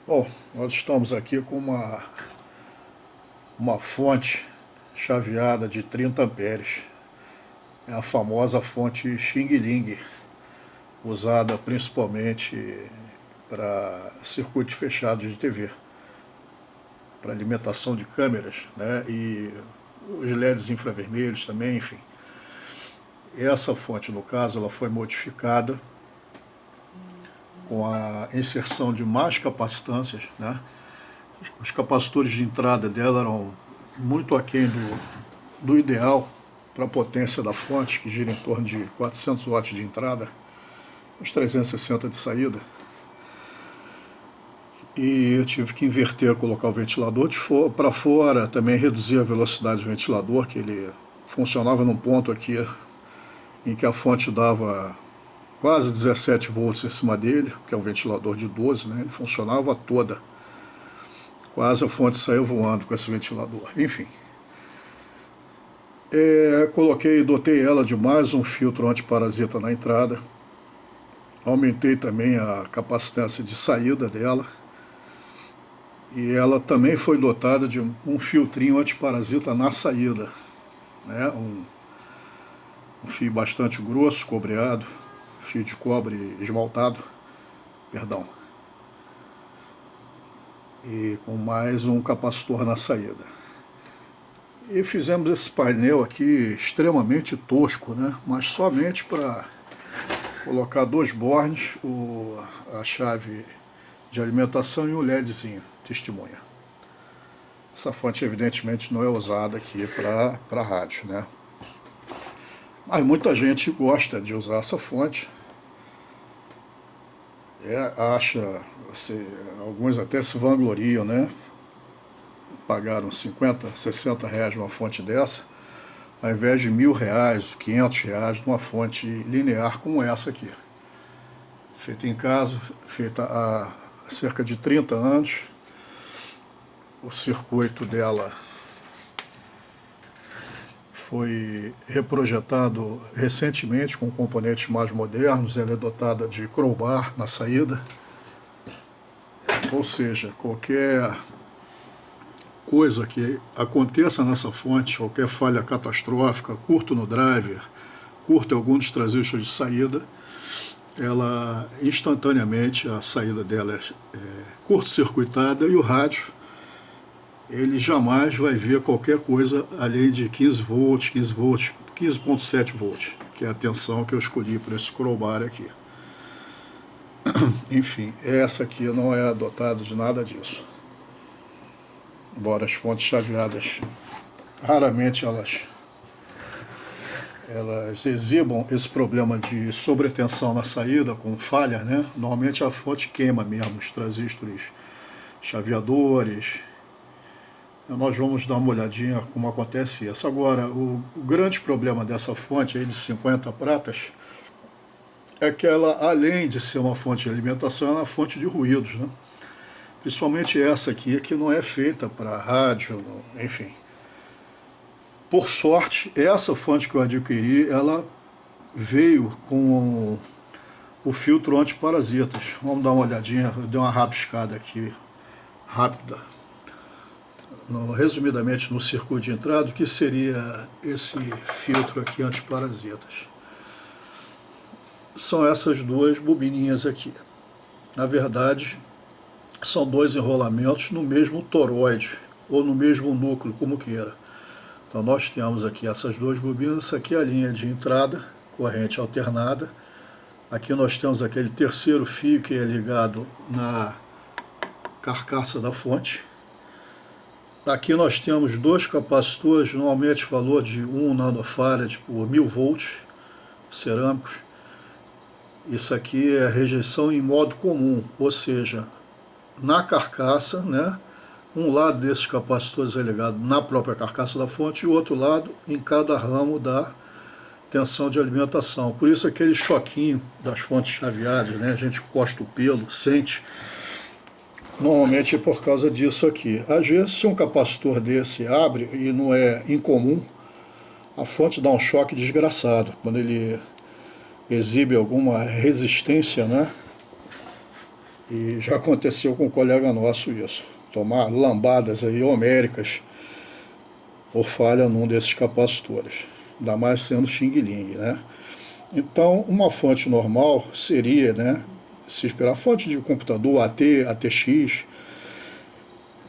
Bom, nós estamos aqui com uma fonte chaveada de 30 amperes. É a famosa fonte Xing Ling, usada principalmente para circuitos fechados de TV, para alimentação de câmeras, né? E os LEDs infravermelhos também, enfim. Essa fonte, no caso, ela foi modificada com a inserção de mais capacitâncias, né? Os capacitores de entrada dela eram muito aquém do ideal para a potência da fonte, que gira em torno de 400 watts de entrada, uns 360 de saída. E eu tive que inverter, colocar o ventilador para fora, também reduzir a velocidade do ventilador, que ele funcionava num ponto aqui em que a fonte dava quase 17 volts em cima dele, que é um ventilador de 12, né? Ele funcionava toda. Quase a fonte saiu voando com esse ventilador. Enfim. Dotei ela de mais um filtro antiparasita na entrada. Aumentei também a capacitância de saída dela. E ela também foi dotada de um filtrinho antiparasita na saída, né? Um fio bastante grosso, cobreado, fio de cobre esmaltado, perdão. E com mais um capacitor na saída. E fizemos esse painel aqui extremamente tosco, né? Mas somente para colocar dois bornes, a chave de alimentação e um LEDzinho, testemunha. Essa fonte evidentemente não é usada aqui para rádio, né? Mas muita gente gosta de usar essa fonte. Alguns até se vangloriam, né? Pagaram 50, 60 reais numa fonte dessa, ao invés de R$ 1.000, R$ 500 numa fonte linear como essa aqui. Feita em casa, feita há cerca de 30 anos. O circuito dela foi reprojetado recentemente com componentes mais modernos. Ela é dotada de crowbar na saída, ou seja, qualquer coisa que aconteça nessa fonte, qualquer falha catastrófica, curto no driver, curto em algum dos transistores de saída, ela instantaneamente, a saída dela é curto-circuitada e o rádio ele jamais vai ver qualquer coisa além de 15 volts, 15.7 volts, que é a tensão que eu escolhi para esse crowbar aqui. Enfim, essa aqui não é dotada de nada disso. Embora as fontes chaveadas, raramente elas exibam esse problema de sobretensão na saída, com falha, né? Normalmente a fonte queima mesmo, os transistores chaveadores. Nós vamos dar uma olhadinha como acontece isso. Agora, o grande problema dessa fonte aí de 50 pratas é que ela, além de ser uma fonte de alimentação, ela é uma fonte de ruídos, né? Principalmente essa aqui, que não é feita para rádio, enfim. Por sorte, essa fonte que eu adquiri, ela veio com o filtro antiparasitas. Vamos dar uma olhadinha, eu dei uma rabiscada aqui, rápida. Resumidamente no circuito de entrada, o que seria esse filtro aqui antiparasitas? São essas duas bobininhas aqui. Na verdade, são dois enrolamentos no mesmo toroide, ou no mesmo núcleo, como queira. Então nós temos aqui essas duas bobinas, isso aqui é a linha de entrada, corrente alternada. Aqui nós temos aquele terceiro fio que é ligado na carcaça da fonte. Aqui nós temos dois capacitores, normalmente valor de 1 nanofarad por 1000 volts, cerâmicos. Isso aqui é rejeição em modo comum, ou seja, na carcaça, né? Um lado desses capacitores é ligado na própria carcaça da fonte e o outro lado em cada ramo da tensão de alimentação. Por isso aquele choquinho das fontes chaveadas, né? A gente encosta o pelo, sente. Normalmente é por causa disso aqui. Às vezes, se um capacitor desse abre, e não é incomum, a fonte dá um choque desgraçado. Quando ele exibe alguma resistência, né, E já aconteceu com um colega nosso isso, tomar lambadas aí homéricas por falha num desses capacitores, ainda mais sendo xing-ling, né? Então, uma fonte normal seria, né, se esperar, fonte de computador, AT, ATX,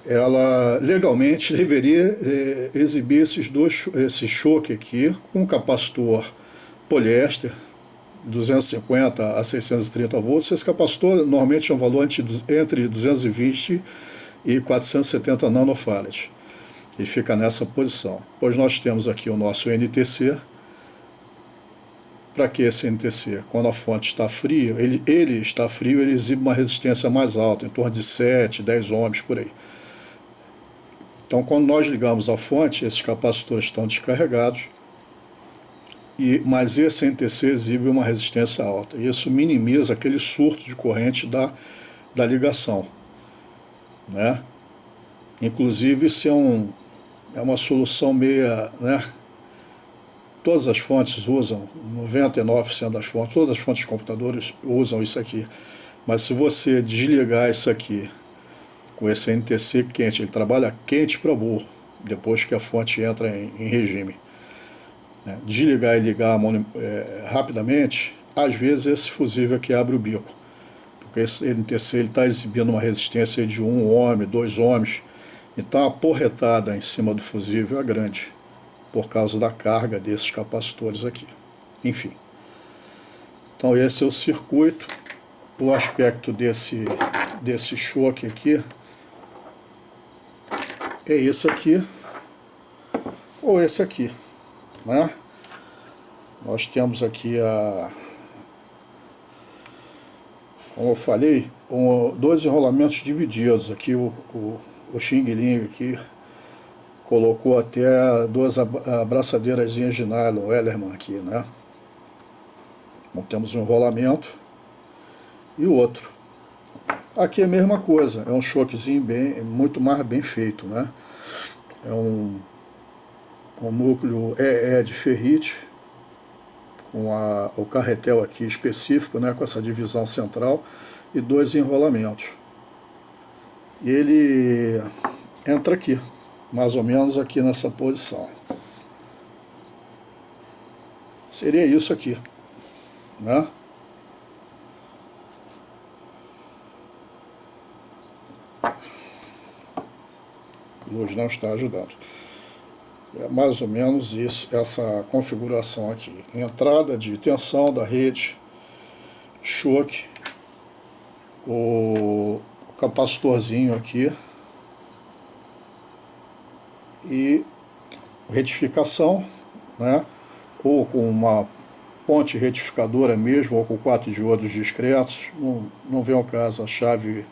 ela legalmente deveria exibir esse choque aqui com um capacitor poliéster, 250 a 630 volts. Esse capacitor normalmente é um valor entre 220 e 470 nanofarads. E fica nessa posição. Pois nós temos aqui o nosso NTC. Para que esse NTC? Quando a fonte está fria, ele está frio, ele exibe uma resistência mais alta, em torno de 7, 10 ohms por aí. Então, quando nós ligamos a fonte, esses capacitores estão descarregados, mas esse NTC exibe uma resistência alta. Isso minimiza aquele surto de corrente da ligação, né? Inclusive, isso é uma solução meia, né? Todas as fontes usam, 99% das fontes, todas as fontes de computadores usam isso aqui. Mas se você desligar isso aqui com esse NTC quente, ele trabalha quente para burro, depois que a fonte entra em regime. Desligar e ligar rapidamente, às vezes esse fusível aqui abre o bico, porque esse NTC está exibindo uma resistência de 1 ohm, 2 ohms, então a porretada em cima do fusível é grande, por causa da carga desses capacitores aqui. Enfim, então esse é o circuito, o aspecto desse choque aqui é esse aqui, ou esse aqui, né? Nós temos aqui como eu falei, dois enrolamentos divididos. Aqui o xing-ling aqui colocou até duas abraçadeiras de nylon, Ellerman aqui, né? Então temos um enrolamento e o outro. Aqui é a mesma coisa, é um choquezinho muito mais bem feito, né? É um núcleo EE de ferrite, com o carretel aqui específico, né, com essa divisão central, e dois enrolamentos. E ele entra aqui, mais ou menos aqui nessa posição. Seria isso aqui, né? A luz não está ajudando. É mais ou menos isso, essa configuração aqui. Entrada de tensão da rede, choque, o capacitorzinho aqui e retificação, né? Ou com uma ponte retificadora mesmo, ou com 4 diodos discretos, não vem ao caso. A chave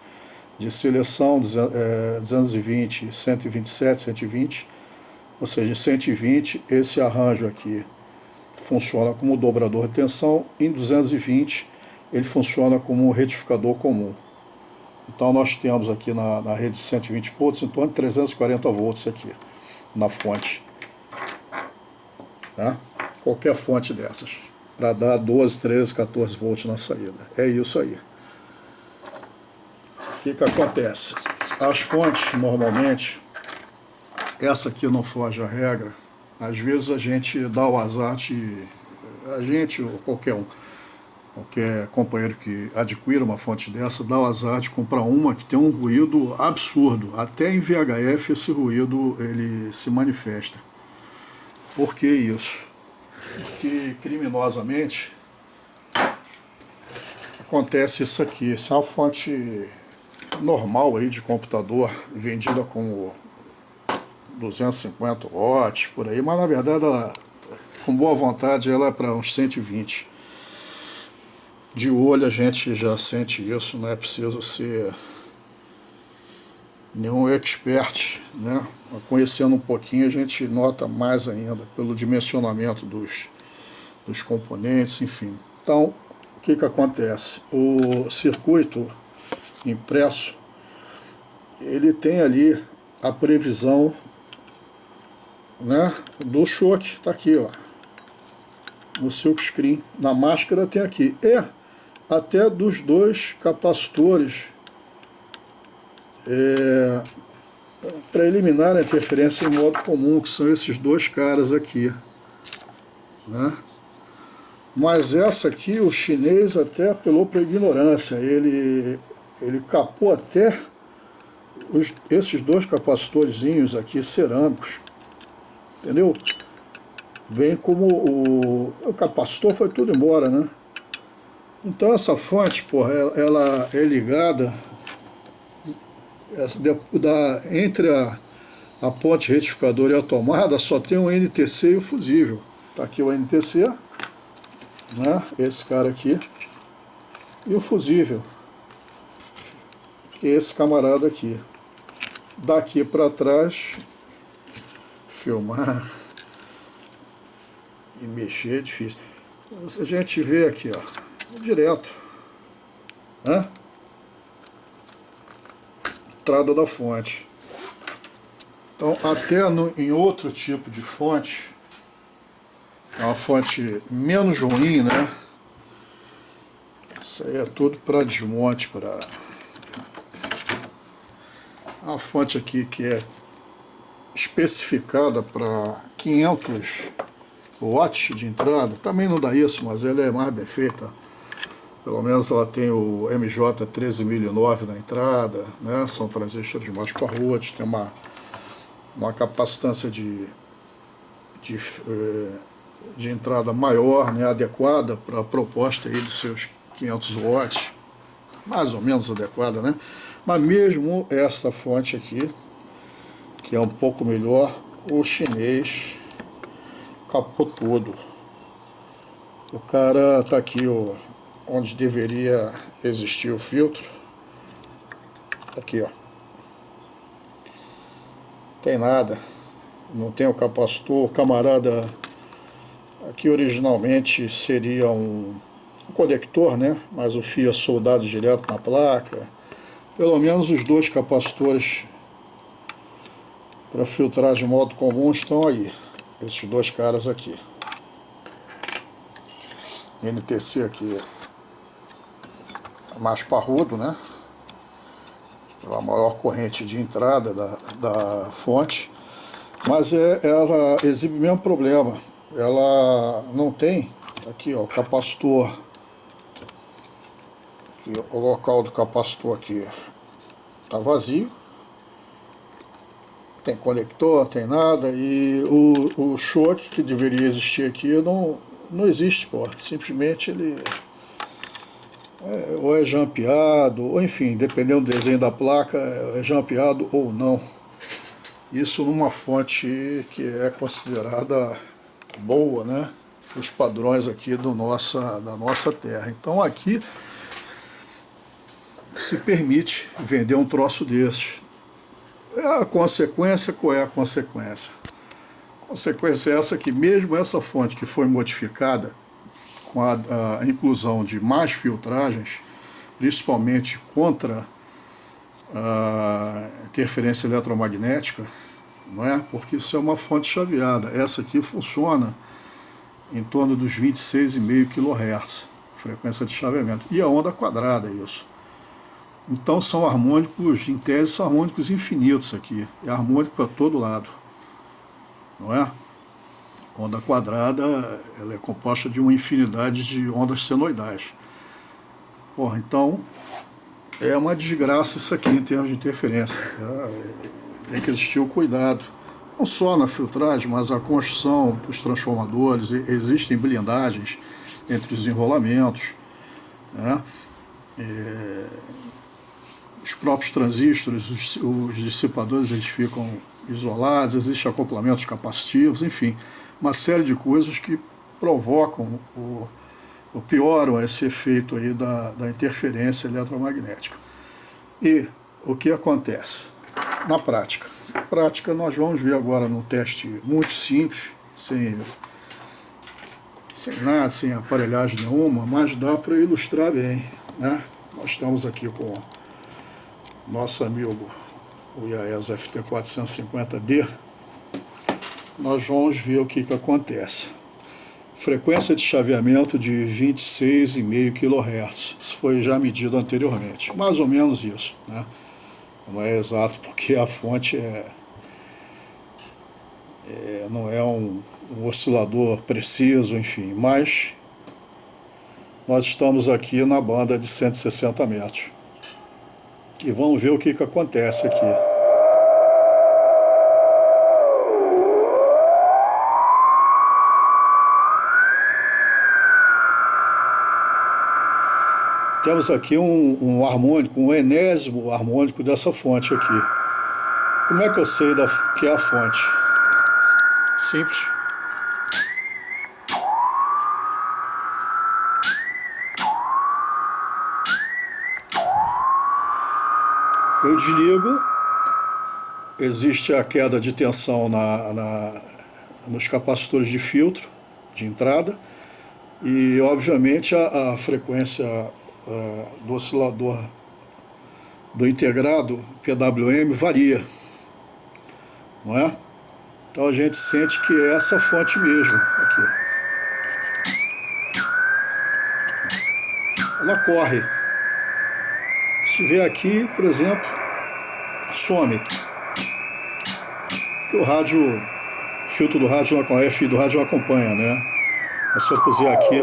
de seleção 220, 127, 120, ou seja, 120, esse arranjo aqui funciona como dobrador de tensão, em 220 ele funciona como um retificador comum. Então nós temos aqui na rede de 120 volts em torno de 340 volts aqui na fonte, tá? Qualquer fonte dessas, para dar 12, 13, 14 volts na saída. É isso aí. O que acontece? As fontes, normalmente, essa aqui não foge à regra. Às vezes a gente dá o azar a gente ou qualquer companheiro que adquira uma fonte dessa, dá o azar de comprar uma que tem um ruído absurdo. Até em VHF esse ruído ele se manifesta. Por que isso? Porque criminosamente acontece isso aqui. Essa é uma fonte normal aí de computador, vendida como 250 watts por aí, mas na verdade ela, com boa vontade, ela é para uns 120. De olho a gente já sente isso, não é preciso ser nenhum expert, né? Conhecendo um pouquinho a gente nota mais ainda pelo dimensionamento dos componentes, enfim. Então, o que acontece? O circuito impresso, ele tem ali a previsão, né, do choque, está aqui, ó, no silkscreen. Na máscara tem aqui, e até dos dois capacitores para eliminar a interferência em modo comum, que são esses dois caras aqui, né? Mas essa aqui, o chinês até apelou para ignorância, ele capou até esses dois capacitorzinhos aqui cerâmicos, entendeu? Bem como o capacitor foi tudo embora, né? Então essa fonte, porra, ela é ligada entre a ponte retificadora e a tomada, só tem o NTC e o fusível. Tá aqui o NTC, né? Esse cara aqui, e o fusível, que é esse camarada aqui. Daqui para trás, filmar e mexer é difícil. A gente vê aqui, ó, direto, né? Entrada da fonte. Então, até em outro tipo de fonte, é uma fonte menos ruim, né? Isso aí é tudo para desmonte, para a fonte aqui que é especificada para 500 watts de entrada. Também não dá isso, mas ela é mais bem feita. Pelo menos ela tem o MJ 13009 na entrada, né? São transistores mais parrudos, tem uma capacitância de entrada maior, né? Adequada para a proposta aí dos seus 500 watts, mais ou menos adequada, né? Mas mesmo esta fonte aqui, que é um pouco melhor, o chinês capou tudo. O cara tá aqui, ó, onde deveria existir o filtro. Aqui, ó. Tem nada. Não tem o capacitor. O camarada aqui originalmente seria um conector, né? Mas o fio é soldado direto na placa. Pelo menos os dois capacitores para filtrar de modo comum estão aí. Esses dois caras aqui. NTC aqui é mais parrudo, né? Pela maior corrente de entrada da fonte. Mas ela exibe o mesmo problema. Ela não tem, aqui ó, o capacitor. Aqui, o local do capacitor aqui está vazio. Tem conector, não tem nada. E o choque que deveria existir aqui não existe, pô. Simplesmente ele ou é jampeado, ou enfim, dependendo do desenho da placa, é jampeado ou não. Isso numa fonte que é considerada boa, né? Os padrões aqui da nossa terra. Então aqui se permite vender um troço desses. A consequência, qual é a consequência? A consequência é essa que mesmo essa fonte que foi modificada com a inclusão de mais filtragens, principalmente contra a interferência eletromagnética, não é? Porque isso é uma fonte chaveada. Essa aqui funciona em torno dos 26,5 kHz, frequência de chaveamento. E a onda quadrada, isso. Então são harmônicos, em tese, são harmônicos infinitos aqui. É harmônico para todo lado, não é? Onda quadrada, ela é composta de uma infinidade de ondas senoidais. Porra, então é uma desgraça isso aqui em termos de interferência. Tem que existir o cuidado, não só na filtragem, mas a construção dos transformadores. Existem blindagens entre os enrolamentos, né? Os próprios transistores, os dissipadores, eles ficam isolados, existem acoplamentos capacitivos, enfim, uma série de coisas que provocam ou pioram esse efeito aí da interferência eletromagnética. E o que acontece? Na prática. Na prática nós vamos ver agora num teste muito simples, sem nada, sem aparelhagem nenhuma, mas dá para ilustrar bem, né? Nós estamos aqui com nosso amigo o IAESO FT450D. Nós vamos ver o que acontece. Frequência de chaveamento de 26,5 kHz. Isso foi já medido anteriormente. Mais ou menos isso, né? Não é exato porque a fonte não é um oscilador preciso, enfim, mas nós estamos aqui na banda de 160 metros. E vamos ver o que acontece aqui. Temos aqui um harmônico, um enésimo harmônico dessa fonte aqui. Como é que eu sei que é a fonte? Simples. Eu desligo, existe a queda de tensão nos capacitores de filtro de entrada e, obviamente, a frequência do oscilador do integrado PWM varia, não é? Então a gente sente que é essa fonte mesmo aqui. Ela corre. Se vier aqui, por exemplo, some. Porque o filtro do rádio, a F do rádio não acompanha, né? Mas se eu puser aqui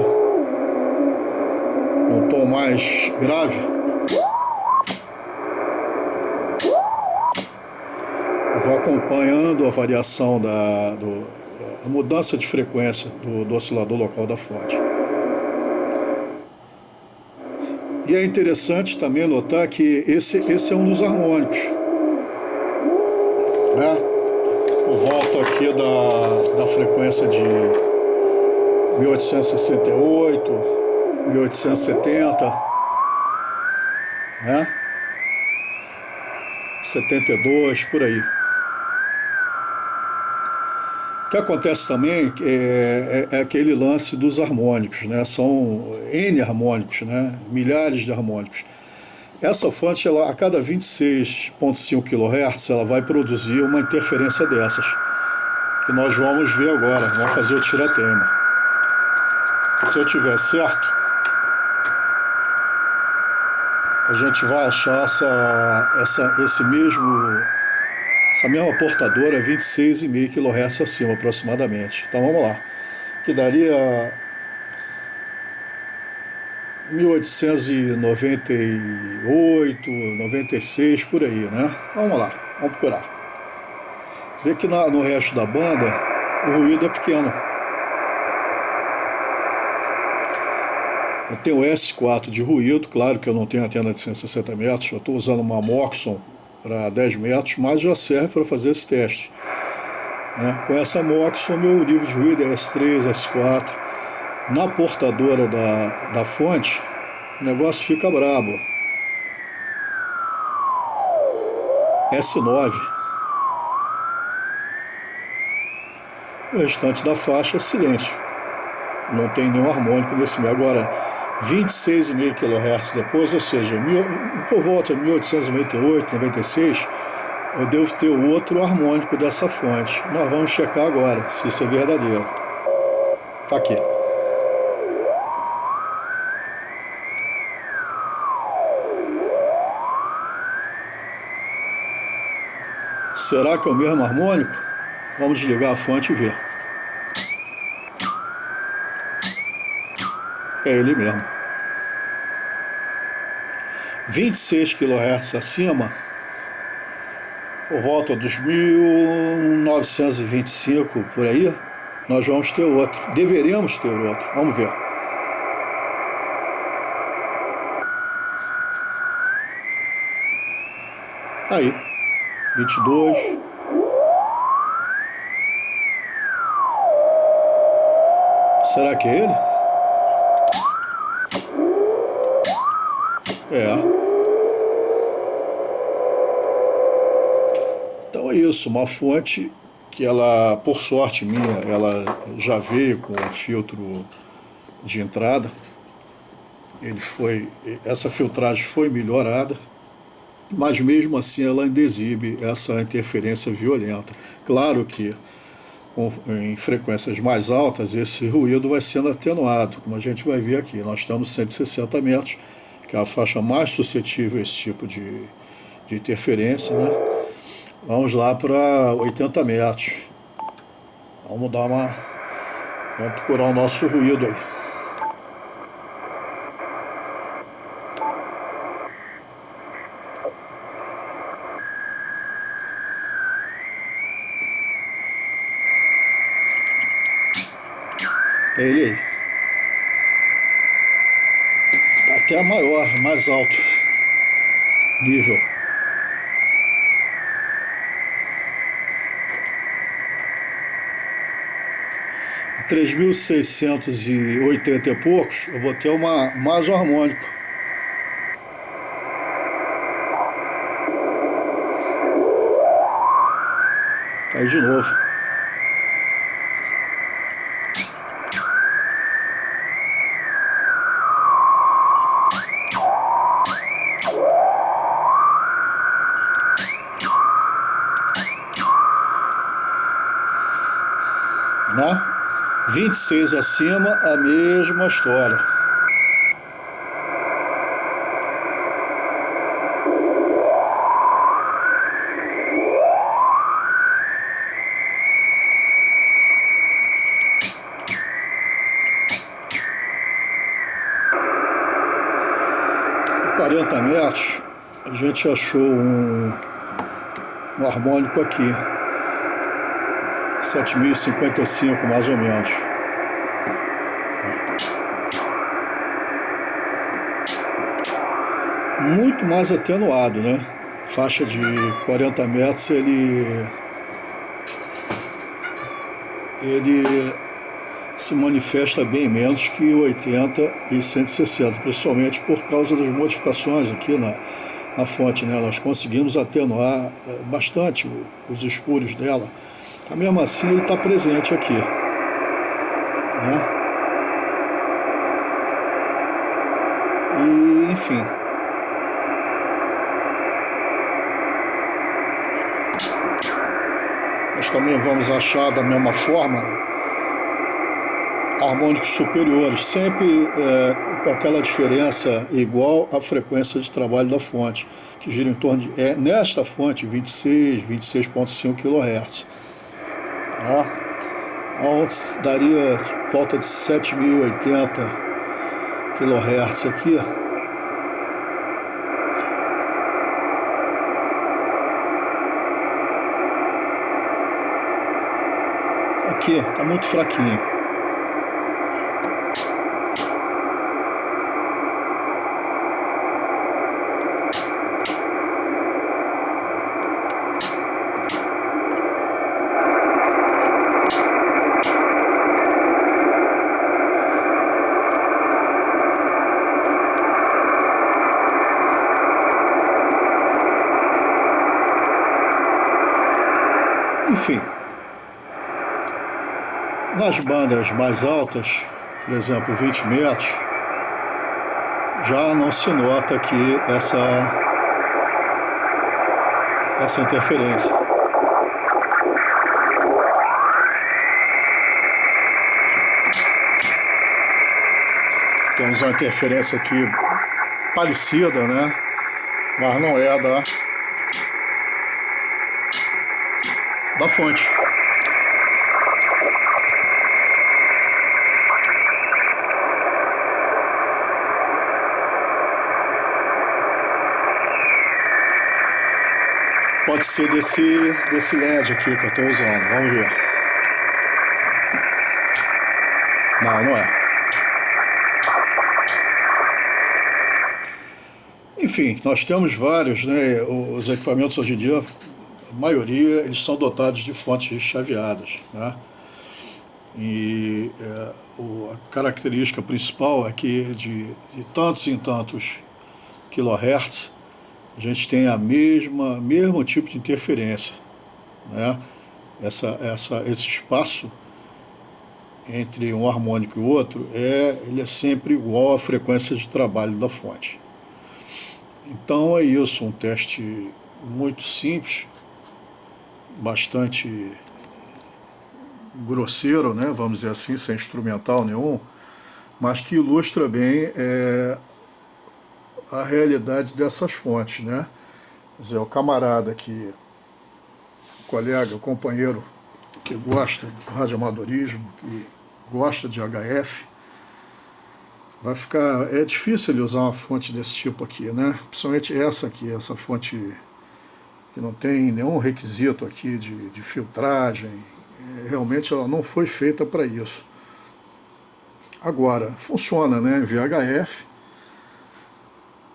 um tom mais grave, eu vou acompanhando a variação a mudança de frequência do oscilador local da fonte. E é interessante também notar que esse é um dos harmônicos, né? Por volta aqui da frequência de 1868, 1870, né? 72, por aí. O que acontece também é aquele lance dos harmônicos, né? São N harmônicos, né? Milhares de harmônicos. Essa fonte, a cada 26,5 kHz, ela vai produzir uma interferência dessas, que nós vamos ver agora, vamos fazer o tiratema. Se eu tiver certo, a gente vai achar essa mesma portadora 26,5 kHz acima aproximadamente. Então vamos lá, que daria 1898, 96, por aí, né? Vamos lá, vamos procurar. Vê que no resto da banda o ruído é pequeno. Eu tenho S4 de ruído, claro que eu não tenho antena de 160 metros, eu estou usando uma Moxon para 10 metros, mas já serve para fazer esse teste, né? Com essa Moxon, meu nível de ruído é S3, S4. Na portadora da fonte, o negócio fica brabo. S9. O restante da faixa é silêncio. Não tem nenhum harmônico nesse meio. Agora, 26,5 kHz depois, ou seja, por volta de 1898, 96, eu devo ter outro harmônico dessa fonte. Nós vamos checar agora se isso é verdadeiro. Tá aqui. Será que é o mesmo harmônico? Vamos desligar a fonte e ver. É ele mesmo. 26 kHz acima, por volta dos 1925, por aí, nós vamos ter outro. Deveríamos ter outro. Vamos ver. Aí. 22. Será que é ele? É. Então é isso, uma fonte que ela, por sorte minha, ela já veio com o filtro de entrada. Essa filtragem foi melhorada, mas mesmo assim ela ainda exibe essa interferência violenta. Claro que em frequências mais altas esse ruído vai sendo atenuado, como a gente vai ver aqui. Nós estamos 160 metros, que é a faixa mais suscetível a esse tipo de de interferência, né? Vamos lá para 80 metros. Vamos procurar o nosso ruído aí. É ele aí. Tá até maior, mais alto nível. 3.680 e poucos, eu vou ter mais um harmônico. Tá aí de novo. Né? 26 acima, a mesma história. Em 40 metros, a gente achou um harmônico aqui. 7.055 mais ou menos. Muito mais atenuado, né? Faixa de 40 metros ele se manifesta bem menos que 80 e 160, principalmente por causa das modificações aqui na fonte, né? Nós conseguimos atenuar bastante os espúrios dela. Mas mesmo assim ele está presente aqui, né? E enfim, nós também vamos achar da mesma forma harmônicos superiores, sempre com aquela diferença igual à frequência de trabalho da fonte, que gira em torno de, nesta fonte, 26,5 kHz. Onde daria volta de 7.080 kHz aqui. Aqui está muito fraquinho. Enfim, nas bandas mais altas, por exemplo 20 metros, já não se nota aqui essa interferência. Temos uma interferência aqui parecida, né? Mas não é da fonte. Pode ser desse LED aqui que eu estou usando, vamos ver. Não é. Enfim, nós temos vários, né? Os equipamentos hoje em dia, a maioria, eles são dotados de fontes chaveadas, né? E a característica principal é que de tantos em tantos kHz, a gente tem mesmo tipo de interferência, né? Esse espaço entre um harmônico e o outro, ele é sempre igual à frequência de trabalho da fonte. Então é isso, um teste muito simples, bastante grosseiro, né, vamos dizer assim, sem instrumental nenhum, mas que ilustra bem a realidade dessas fontes, né? Quer dizer, o camarada que, o colega, o companheiro que gosta do radioamadorismo, que gosta de HF, vai ficar, é difícil ele usar uma fonte desse tipo aqui, né? Principalmente essa aqui, essa fonte que não tem nenhum requisito aqui de filtragem, realmente ela não foi feita para isso. Agora, funciona, né? VHF,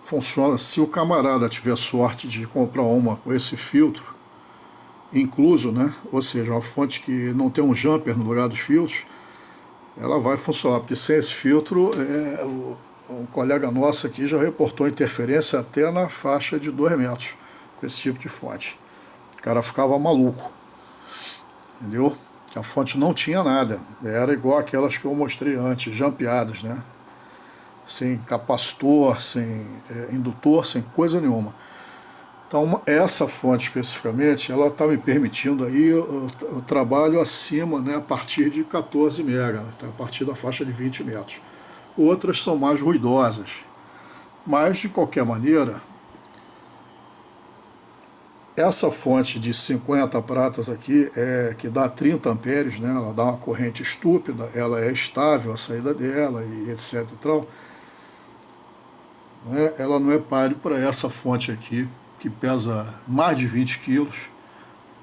funciona se o camarada tiver sorte de comprar uma com esse filtro incluso, né? Ou seja, uma fonte que não tem um jumper no lugar dos filtros, ela vai funcionar, porque sem esse filtro, um colega nosso aqui já reportou interferência até na faixa de 2 metros com esse tipo de fonte. O cara ficava maluco, entendeu? A fonte não tinha nada, era igual aquelas que eu mostrei antes, jampeadas, né? Sem capacitor, sem indutor, sem coisa nenhuma. Então, essa fonte especificamente, ela está me permitindo aí o trabalho acima, né, a partir de 14 MB, a partir da faixa de 20 metros. Outras são mais ruidosas, mas, de qualquer maneira, essa fonte de 50 pratas aqui, que dá 30 amperes, né, ela dá uma corrente estúpida, ela é estável a saída dela e etc e tal, né, ela não é páreo para essa fonte aqui, que pesa mais de 20 quilos.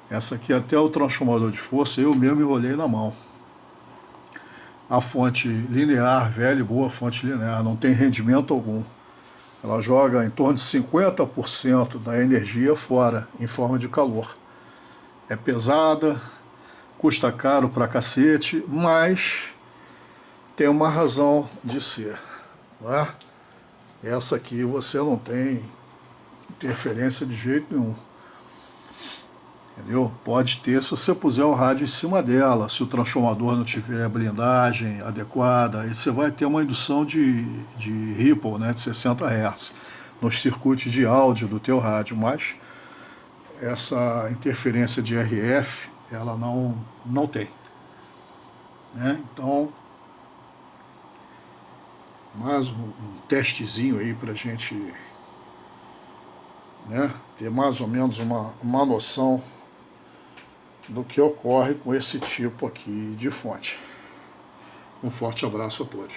Essa aqui até o transformador de força eu mesmo enrolei na mão. A fonte linear, velha e boa fonte linear, não tem rendimento algum. Ela joga em torno de 50% da energia fora, em forma de calor. É pesada, custa caro pra cacete, mas tem uma razão de ser, não é? Essa aqui você não tem interferência de jeito nenhum. Entendeu? Pode ter se você puser o rádio em cima dela, se o transformador não tiver blindagem adequada, aí você vai ter uma indução de ripple, né, de 60 Hz nos circuitos de áudio do teu rádio, mas essa interferência de RF ela não tem, né? Então, mais um testezinho aí para a gente, né, ter mais ou menos uma noção do que ocorre com esse tipo aqui de fonte. Um forte abraço a todos.